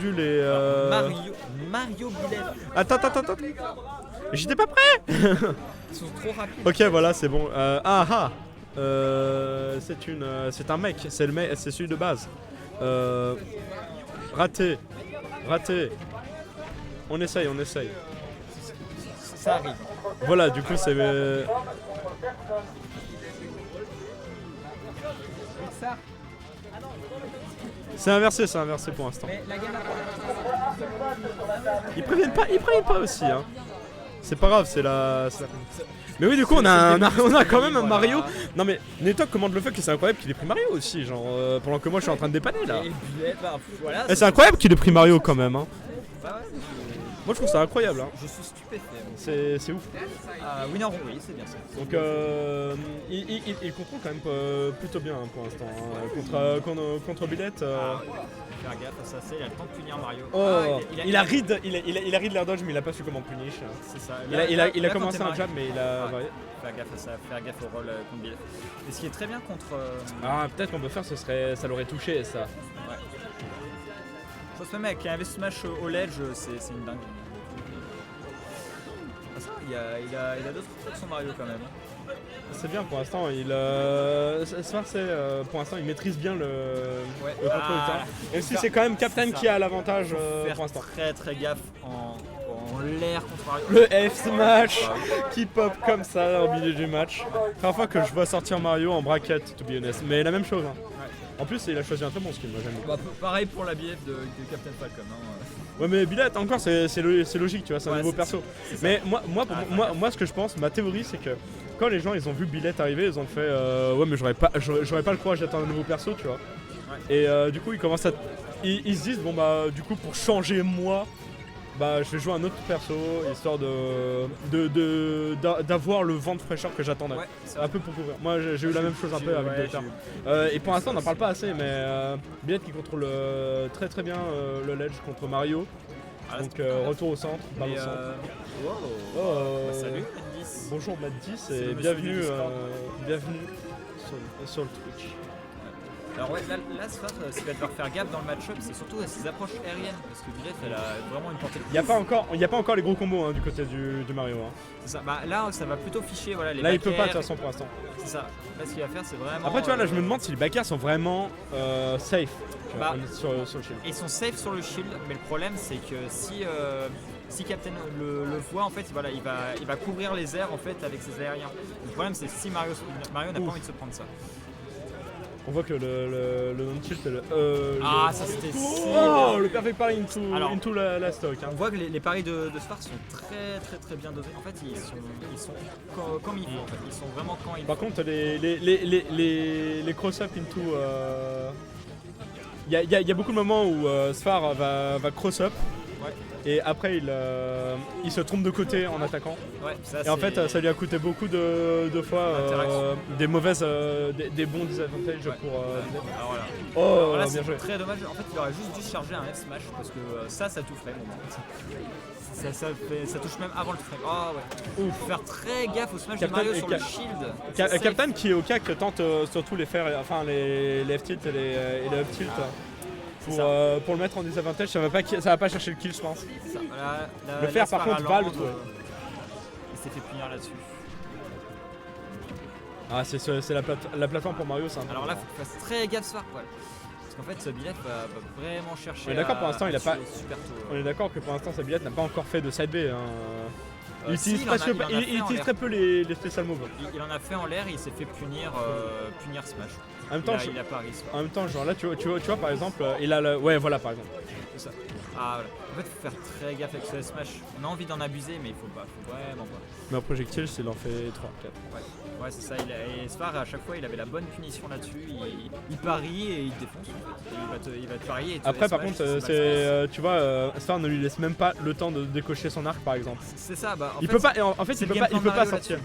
les Mario Billet. Attends. J'étais pas prêt. Ils sont trop rapides. Ok, voilà, c'est bon. C'est un mec, c'est celui de base. Raté. On essaye. Ça arrive. Voilà, du coup, c'est. C'est inversé pour l'instant. Mais la gamme Ils préviennent pas aussi, hein. C'est pas grave, c'est la. Mais oui, du coup, on a quand même un Mario. Non, mais Netok commande le fait que c'est incroyable qu'il ait pris Mario aussi, genre pendant que moi je suis en train de dépanner là. et Billet, voilà. Et c'est incroyable qu'il ait pris Mario quand même, hein. Bah ouais, Moi je trouve ça incroyable, hein. je suis stupéfait. C'est ouf. Winner, oui, c'est bien ça. Donc il contrôle quand même plutôt bien hein, pour l'instant. Hein. Contre Billet. Faire gaffe à ça, il a le temps de punir Mario. Oh, il a read l'air dodge, mais il a pas su comment punish. C'est ça. Il a commencé un jab, mais il a varié. Faire gaffe à ça, faire gaffe au rôle contre Billet. Et ce qui est très bien contre. Ah, peut-être qu'on peut faire, ça l'aurait touché ça. Ouais. Je pense même avec un smash au ledge, c'est une dingue. Il a d'autres trucs sur Mario quand même. C'est bien pour l'instant, pour l'instant il maîtrise bien le contrôle du terrain. Même si c'est quand même Captain qui a l'avantage pour l'instant. Très gaffe en l'air contre Mario. Le F smash qui pop comme ça au milieu du match. Première fois que je vois sortir Mario en bracket, to be honest. Mais la même chose. Hein. En plus il a choisi un très bon skin, moi j'aime bien. Pareil pour la BF de Captain Falcon. Hein. Ouais mais Billet encore c'est logique, tu vois, c'est un nouveau perso. Mais moi ce que je pense, ma théorie c'est que quand les gens ils ont vu Billet arriver, ils ont fait ouais mais j'aurais pas le courage d'attendre un nouveau perso, tu vois. Ouais. Et du coup ils commencent à ils se disent bon bah du coup pour changer moi bah je vais jouer un autre perso histoire d'avoir le vent de fraîcheur que j'attendais. Ouais, un peu pour couvrir. Moi j'ai eu la même chose un peu avec Delta. Et pour l'instant on n'en parle pas assez, mais Billet qui contrôle très bien le ledge contre Mario. Donc retour au centre, balle au centre. Salut Matt10. Bonjour Matt10 et bienvenue sur le Twitch. Alors ouais, là ce qui va devoir faire gaffe dans le match-up, c'est surtout ses approches aériennes, parce que Billet elle a vraiment une portée de... Il n'y a pas encore les gros combos hein, du côté du Mario. Hein. C'est ça, bah là ça va plutôt ficher voilà, les là il peut pas de airs. toute façon pour l'instant. C'est ça, là ce qu'il va faire c'est vraiment... Après tu vois là je me demande si les backers sont vraiment safe sur le shield. Ils sont safe sur le shield, mais le problème c'est que si Captain le voit en fait, voilà, il va couvrir les airs en fait avec ses aériens. Le problème c'est que si Mario n'a pas envie de se prendre ça. On voit que le non-tilt c'est le ça c'était oh, le perfect parry into la stock. Hein. On voit que les paris de Sfar sont très bien dosés. En fait ils sont comme il faut. En fait. Ils sont vraiment quand il faut. Par contre les cross-up into il y a beaucoup de moments où Sfar va cross-up. Ouais. Et après il se trompe de côté en attaquant. Ouais, ça, et en fait ça lui a coûté beaucoup de fois des mauvaises des bons disadvantages pour alors voilà. Oh là, bien joué. Très dommage. En fait il aurait juste dû charger un F smash parce que ça tout ferait. Ça touche même avant le frame. Oh ouais. Ouf. Faire très gaffe au smash de Mario sur le shield. Captain qui est au CAC tente surtout les F tilt et les up tilt. Pour le mettre en désavantage, ça va pas chercher le kill je pense. Ça, le faire par contre va le trouver. Il s'est fait punir là-dessus. Ah c'est la plateforme pour Mario ça. Alors là faut qu'il fasse très gaffe Sfar quoi. Parce qu'en fait ce Billet va vraiment chercher. On est d'accord pour l'instant il a pas. Super tôt, on est d'accord que pour l'instant sa Billet n'a pas encore fait de side B. Hein. Il utilise très peu les special moves. Il en a fait en l'air et il s'est fait punir Smash. En même temps, il a pas risque. En même temps, genre là, tu vois par exemple, il a le. Ouais, voilà par exemple. C'est ça. Ah voilà. En fait, il faut faire très gaffe avec ce Smash. On a envie d'en abuser, mais il faut vraiment pas. Mais en projectile, il en fait 3, 4. Ouais, c'est ça. Et Sfar, à chaque fois, il avait la bonne punition là-dessus. Il parie et il défonce. En fait. Il va te parier. Et après, par contre, tu vois, Sfar ne lui laisse même pas le temps de décocher son arc, par exemple. C'est ça. Bah, il peut pas. En fait, il peut pas sortir.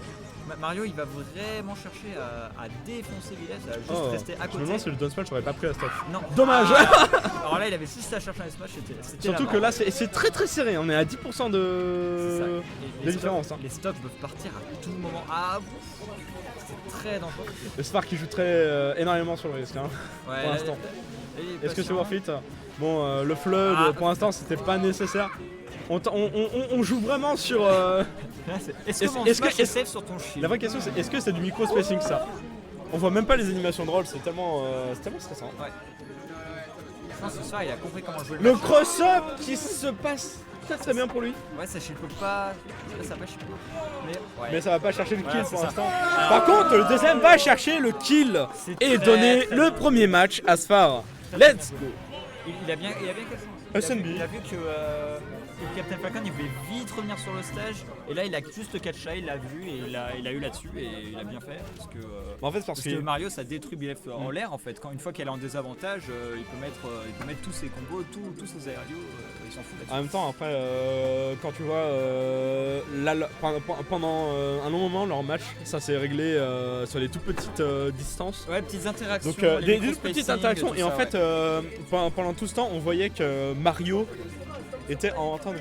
Mario il va vraiment chercher à défoncer Billet, à juste rester à côté. Je me demande si le down smash j'aurais pas pris la stock. Non. Dommage. Alors là il avait juste à chercher un smash, c'était surtout que là c'est très très serré, on est à 10% C'est ça. de différence. Les stocks peuvent partir à tout moment. Ah, c'est très dangereux. Le Spark qui joue très énormément sur le risque hein, Ouais, pour l'instant. Est-ce que c'est patient. worth it? Bon, le flood pour l'instant c'était pas nécessaire. On joue vraiment sur. Est-ce que mon est-ce smash que- est safe sur ton shield? La vraie question c'est est-ce que c'est du micro-spacing ça? On voit même pas les animations de roll, c'est tellement stressant. Ouais. Je pense que ce soir il a compris comment jouer le Le match. cross-up qui se passe très très bien pour lui. Ouais, ça shield peut pas. Ça va shield. Mais ouais. Mais ça va pas chercher le kill Voilà, pour c'est ça. l'instant. Par contre, le deuxième va chercher le kill C'est et très, donner très le bien. premier match à Sfar. Très, Let's très go. Il a bien SNB. Il a vu que Captain Falcon il voulait vite revenir sur le stage et là il a juste le catch là, il l'a vu et il a eu là-dessus et il a bien fait parce que En fait, parce parce que que Mario ça détruit Bilef en l'air en fait. Une fois qu'elle est en désavantage, il peut mettre tous ses combos, tous ses aérios, il s'en fout en là-dessus. même temps, après, quand tu vois pendant un long moment leur match, ça s'est réglé sur les toutes petites distances. Ouais, petites interactions. Donc les des petites micro-spacing, interactions tout et en ça, fait ouais. pendant tout ce temps on voyait que Mario était en train de...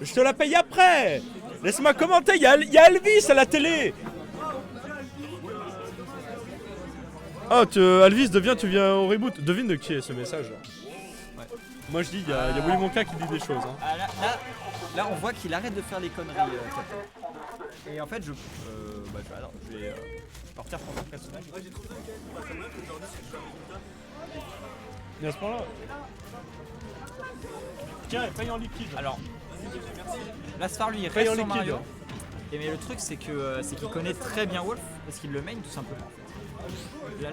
Je te la paye après. Laisse-moi commenter, il y a Elvis à la télé. Oh Elvis tu viens au reboot. Devine de qui est ce message. Ouais. Moi je dis il y a Willy Wonka qui dit des choses hein. Ah, là, on voit qu'il arrête de faire les conneries. Captain. Et en fait, je vais partir pour mon personnage. Et à ce point là. Tiens, paye en liquide. Alors, Lasfar lui il Paye en reste sur liquide. Mario. Et mais le truc c'est qu'il connaît très bien Wolf parce qu'il le main tout simplement.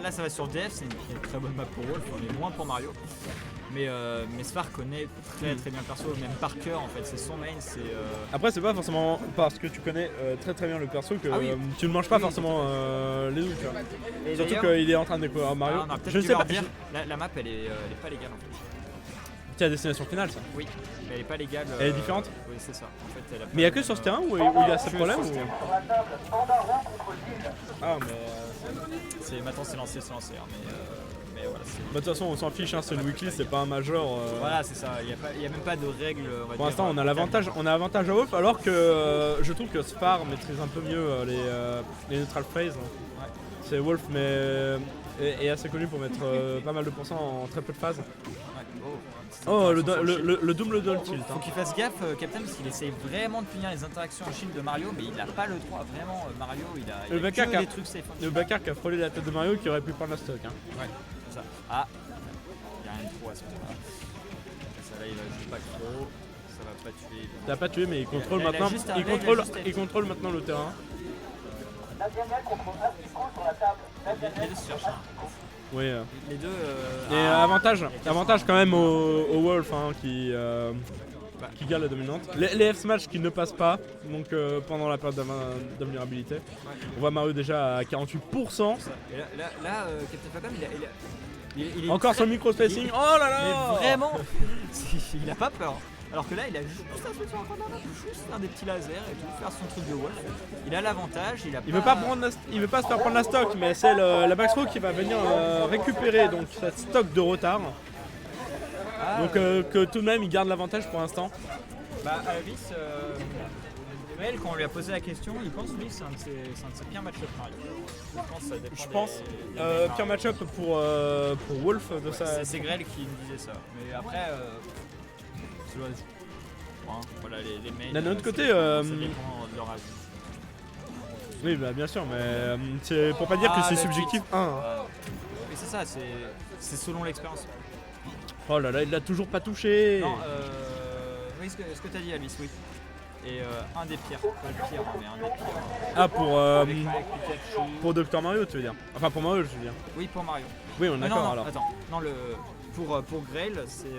Là ça va sur DF, c'est une très bonne map pour Wolf, mais moins pour Mario. Mais Sfar connaît très bien le perso, même par cœur en fait, c'est son main, c'est. Après c'est pas forcément parce que tu connais très très bien le perso que Ah oui. tu ne manges pas Oui, forcément les autres. Tu vois. Et Surtout d'ailleurs- qu'il est en train de découvrir Mario. Ah, non, peut-être Je qu'il sais va pas. en dire, la map elle est pas légale en fait. C'est la destination finale ça. Oui, mais elle est pas légale. Elle est différente. Oui, c'est ça. En fait, elle a Mais il y a pas- que sur ce terrain où il y a ce que problème sur ce ou... terrain. Ah mais... Maintenant c'est lancé, mais voilà. Bah, de toute façon on s'en fiche, hein, c'est une weekly, c'est pas un major. Voilà, c'est ça. Il y a même pas de règles. On va Pour dire, l'instant on a l'avantage, à Wolf alors que je trouve que Sfar maîtrise un peu mieux les neutral phase. Ouais. C'est Wolf mais est assez connu pour mettre pas mal de pourcents en très peu de phases. Ouais, Oh le double double double tilt. Faut qu'il fasse gaffe, Captain, parce qu'il essaye vraiment de punir les interactions en shield de Mario, mais il a pas le droit. Vraiment, Mario, il a Le Bakar que des trucs safe. Le Bakar qui a frôlé la tête de Mario qui aurait pu prendre la stock. Hein. Ouais, c'est ça. Ah, il y a rien de trop à ce moment-là. Ça là, il va juste pas trop. Ça va pas tuer. T'as pas tué mais il contrôle il a maintenant. juste un- Il là, il a contrôle, juste- il contrôle maintenant le terrain. Les deux se cherchent. Hein. Oui. Les deux. Et avantage quand même au Wolf hein, qui garde la dominante. Les F-Smash qui ne passent pas donc pendant la période d'invulnérabilité. On voit Mario déjà à 48%. Et là, Captain Falcon, il est Encore très- son micro-spacing. Oh là Mais là. vraiment, il a pas peur. Alors que là, il a juste un truc sur un corner, juste faire des petits lasers et tout, faire son truc de Wolf. Il a l'avantage, Il veut pas se faire prendre la stock, mais c'est la Maxro qui va venir récupérer donc cette stock de retard. Ah, Donc que tout de même il garde l'avantage pour l'instant. bah, Elvis, Maël, quand on lui a posé la question, il pense lui c'est un de ses pires match-up Mario. Je pense que ça dépend Je pense des pire match-up pour Wolf de sa. C'est Grell qui nous disait ça. Mais après, c'est loin. Hein, voilà, les mails. D'un autre côté, ça dépend de leur avis. Oui bah bien sûr mais c'est pour pas dire que Ah, c'est le subjectif. titre. Hein. Mais c'est ça, c'est selon l'expérience. Oh là là il l'a toujours pas touché. Non, oui, ce que t'as dit, Alice, oui. Et un des pires, pas le pire, mais un des pires. Ah pour Avec Pikachu. pour Dr Mario tu veux dire. Enfin pour Mario je veux dire. Oui, pour Mario. Oui on est Mais d'accord non, alors. attends. Non, pour Grail,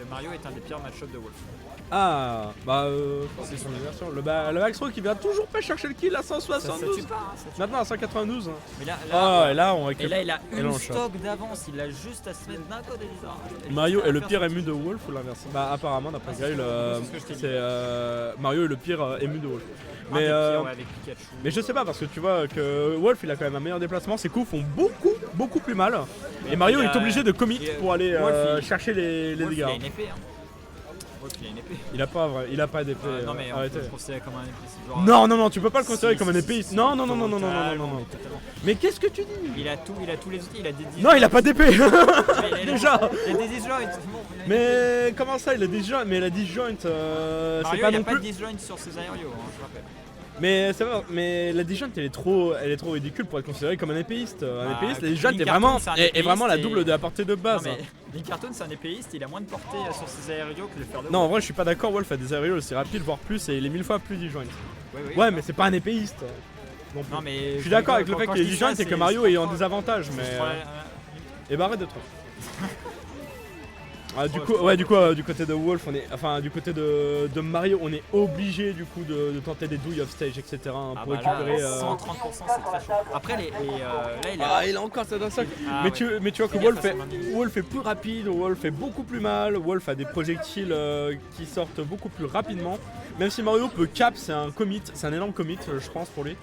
Mario est un des pires match-ups de Wolf. Ah bah c'est son version. Le Maxro qui vient toujours pas chercher le kill à Ça 172. tue pas, hein, ça tue. Maintenant à 192. Mais là, Ah et là on et récupère. là, il a Et là, une on chope. stock d'avance, il a juste à se mettre d'un côté des arbres. Mario est le pire ému ému de Wolf ou l'inverse? Bah apparemment d'après c'est Grail ce que je t'ai dit. c'est Mario est le pire ému de Wolf. Mais Mais, avec Pikachu. mais je sais pas parce que tu vois que Wolf il a quand même un meilleur déplacement, ses coups font beaucoup plus mal. Et Mario il est a- obligé de commit et, pour aller Wolf, il- chercher les Wolf, dégâts. il a une épée. Hein. Wolf il a une épée. Il a pas d'épée. Non mais on arrêtez. peut le considérer comme un épée. Genre, Non, tu peux pas le considérer comme un épéiste. Non. Totalement. Mais qu'est-ce que tu dis? Il a tous les outils, il a des disjoints. Non, il a pas d'épée. Déjà. Il a des disjoints. Mais comment ça, il a des disjoints? Mais la disjoint, c'est Mario, pas il a non pas de plus. disjoint sur ses aérios, je rappelle. Mais c'est vrai, mais la disjoint elle est trop ridicule pour être considérée comme un épéiste. Un Bah, épéiste, la disjoint Link est Cartoon, vraiment, c'est un est vraiment la épéiste double de la portée de Non base. mais Link Cartoon c'est un épéiste, il a moins de portée sur ses aérios que le fer de Non, en vrai, je suis pas d'accord. Wolf a des aériaux aussi rapides, voire plus, et il est 1000 fois plus disjoint. Oui. Ouais, mais c'est pas un épéiste. Non, Non mais je suis d'accord avec le fait quand qu'il est je dis disjoint, ça, c'est que Mario est en désavantage, c'est mais. trop- Et bah arrête de trop. Ah, du Trop, coup, du côté de Wolf, du côté de Mario, on est obligé du coup de tenter des douilles off stage, etc. Ah pour bah là, récupérer. 130% c'est très chaud. Après là il Il a encore ça d'un sac. Ah, mais, ouais. mais tu vois que Fais Wolf gaffe à son ennemi. Wolf est plus rapide, Wolf est beaucoup plus mal, Wolf a des projectiles qui sortent beaucoup plus rapidement. Même si Mario peut cap, c'est un commit, c'est un énorme commit, je pense pour lui.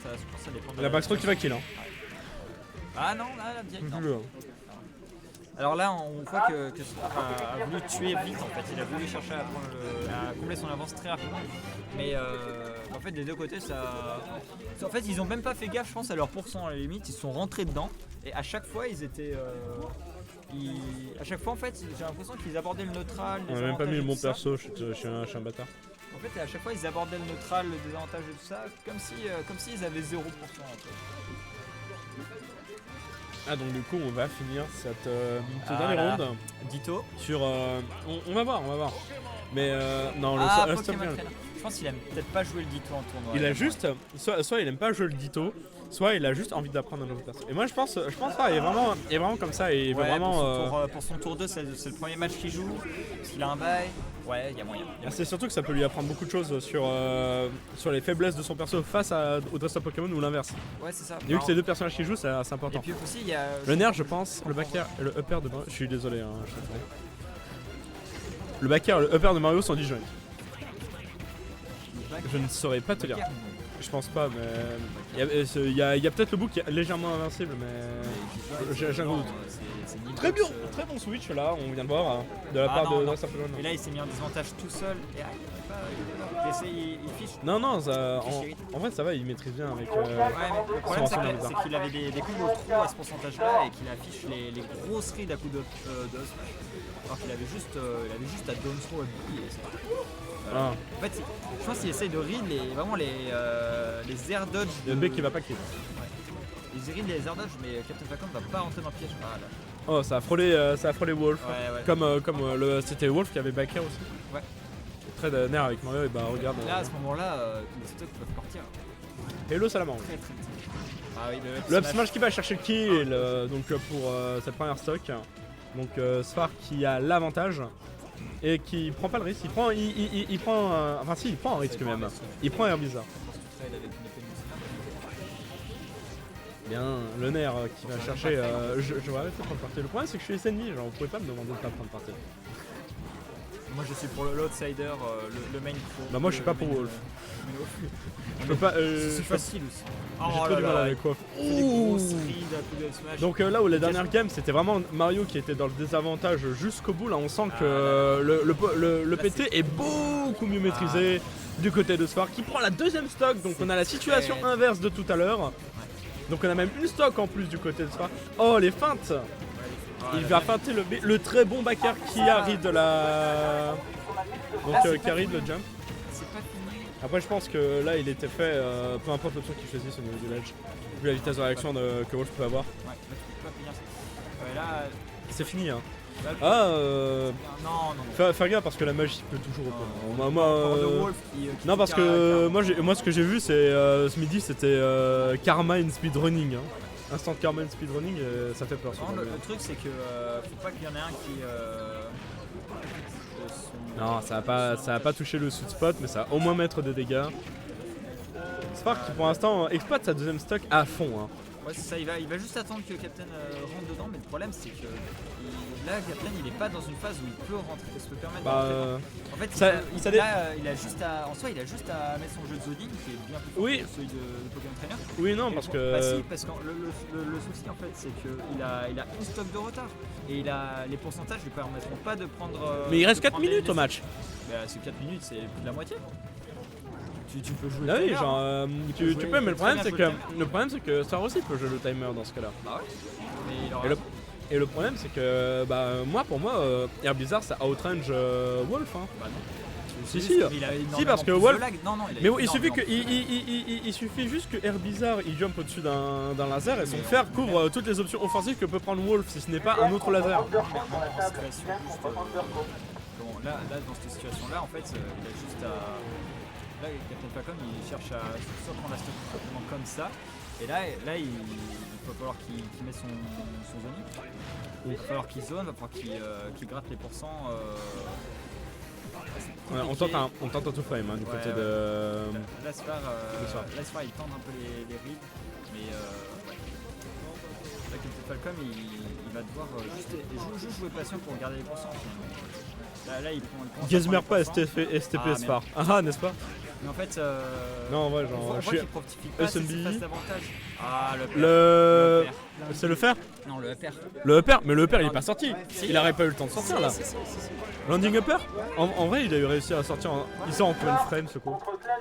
ça dépend de La backstroke qui va kill. Hein. Ah non, là direct. non. Vu, Alors là, on voit que a voulu tuer vite en fait. Il a voulu chercher à combler son avance très rapidement. Mais en fait, des deux côtés, ça. En fait, ils ont même pas fait gaffe, je pense, à leur pourcent à la limite. Ils sont rentrés dedans et à chaque fois, ils étaient. À chaque fois, en fait, j'ai l'impression qu'ils abordaient le neutral. On a même pas mis le bon perso, je suis un bâtard. En fait, à chaque fois, ils abordaient le neutral, le désavantage et tout ça, comme si ils avaient 0% en fait. Ah donc du coup on va finir cette Voilà. dernière ronde Ditto. sur on va voir. Mais non le Ah, le Pokémon Stop Gun. Trainer. Je pense qu'il aime peut-être pas jouer le Ditto en tournoi. Il a juste soit il aime pas jouer le Ditto, soit il a juste envie d'apprendre un nouveau perso. Et moi je pense ça il est vraiment comme ça et il veut Ouais, vraiment pour son tour 2, c'est le premier match qu'il joue, parce qu'il a un bail. Ouais, il y a moyen. c'est surtout que ça peut lui apprendre beaucoup de choses sur les faiblesses de son perso face au dress-up Pokémon ou l'inverse. Ouais, c'est ça. Et vu que c'est deux personnages qui jouent, c'est Et important. puis aussi, il y a. Le nerf, je pense, le backer et le upper de Mario. Je suis désolé, hein, je suis désolé. Le backer et le upper de Mario sont disjoints. Je ne saurais pas te dire. Je pense pas, mais. Il y a peut-être le bout qui est légèrement invincible, mais. J'ai un gros doute. Très bon switch là, on vient de voir, de la part de Dress Up Et là, il s'est mis en désavantage tout seul. Et il fiche. Non, en vrai ça va, il maîtrise bien avec. Ouais, mais le problème, son c'est qu'il avait des coups de trop à ce pourcentage-là et qu'il affiche les grosses rides à coups de smash. Alors qu'il avait juste à down throw à bouclier. Ah. En fait, je pense qu'il essaye de read les air dodge. Il y a le bec qui va pas kill. Il read les air dodge, mais Captain Falcon va pas rentrer dans le piège. Ah, là. Oh, ça a frôlé Wolf. Ouais. Comme c'était Wolf qui avait backer aussi. Ouais. Très nerf avec Mario, et bah regarde. Là, à ce moment-là, les stocks peuvent partir. Hello Salamandre. Très vite. Ah oui, Le up smash qui va chercher le kill donc pour cette première stock. Donc Sfar qui a l'avantage et qui prend pas le risque. Il prend enfin si il prend un risque même. Il prend un bizarre. Bien, le nerf qui va chercher. Je vais arrêter de prendre partie. Le problème c'est que je suis SNI, genre vous pouvez pas me demander de pas prendre partie. Moi je suis pour l'outsider, le main pro. Bah moi je suis pas pour Wolf. Je peux pas. C'est facile aussi. J'ai trop du mal avec Wolf. Donc là où la dernière game c'était vraiment Mario qui était dans le désavantage jusqu'au bout, là on sent que le PT est beaucoup mieux maîtrisé du côté de Sfar qui prend la deuxième stock, donc on a la situation inverse de tout à l'heure. Donc on a même une stock en plus du côté de Sfar. Oh les feintes. Il va feinter le très bon backer qui arrive de la. Donc qui arrive le jump. Après je pense que là il était fait, peu importe l'option qu'il choisisse au niveau du ledge, vu la vitesse de réaction que Wolf peut avoir. Ouais, là tu peux pas finir ça. Ouais, là. C'est fini hein. Non. Faire gaffe parce que la magie peut toujours reprendre. Non parce que moi ce que j'ai vu c'est ce midi c'était Karma in speedrunning. Hein. Instant Karma in speedrunning, ça fait peur. Non, le truc c'est que faut pas qu'il y en ait un qui. Non, ça va pas toucher le sweet spot, mais ça va au moins mettre des dégâts. Spark qui pour l'instant exploite sa deuxième stock à fond. Hein. Ouais, c'est ça, il va juste attendre que Captain rentre dedans, mais le problème c'est que là, Captain il est pas dans une phase où il peut rentrer, il se peut permettre de rentrer. En fait, il a juste à, en soi, il a juste à mettre son jeu de Zodine qui est bien plus fort que celui de Pokémon Trainer. Oui, non, parce que. Bah si, parce que le souci en fait, c'est qu'il a une stock de retard et les pourcentages lui permettront pas de prendre. Mais il reste 4 minutes au match. Bah, c'est 4 minutes, c'est plus de la moitié. Tu peux jouer. Ah oui, timer, genre, hein. tu peux, mais le problème c'est que Star aussi peut jouer le timer dans ce cas-là. Bah ouais. Et le problème c'est que pour moi Herbizarre ça outrange Wolf hein. Bah non. Si parce que Wolf. Mais il suffit juste que Herbizarre il jump au-dessus d'un laser et son fer couvre toutes les options offensives que peut prendre Wolf si ce n'est pas un autre laser. Là, dans cette situation-là, en fait, il a juste à. Là, Captain Falcon, il cherche à soit prendre la stock simplement comme ça. Et là il va falloir qu'il mette son zoning. Il va falloir qu'il zone, il va falloir qu'il gratte les pourcents. Ouais, on tente un two frame du côté de. Lasphar, il tente un peu les rides, mais là, Captain Falcon, il va devoir juste jouer patient pour garder les pourcents. Là, il prend. Gazmer pas STP Sphar. Ah, n'est-ce pas? Mais en fait, non, ouais, genre, on voit qu'il profite pas de ses phases d'avantage. Ah, c'est le fer? Non, le upper. Le upper? Mais le upper il est pas sorti. Il aurait pas eu le temps de sortir là. Landing upper? En vrai, il a eu réussi à sortir. Il sort en combien de frames ce coup?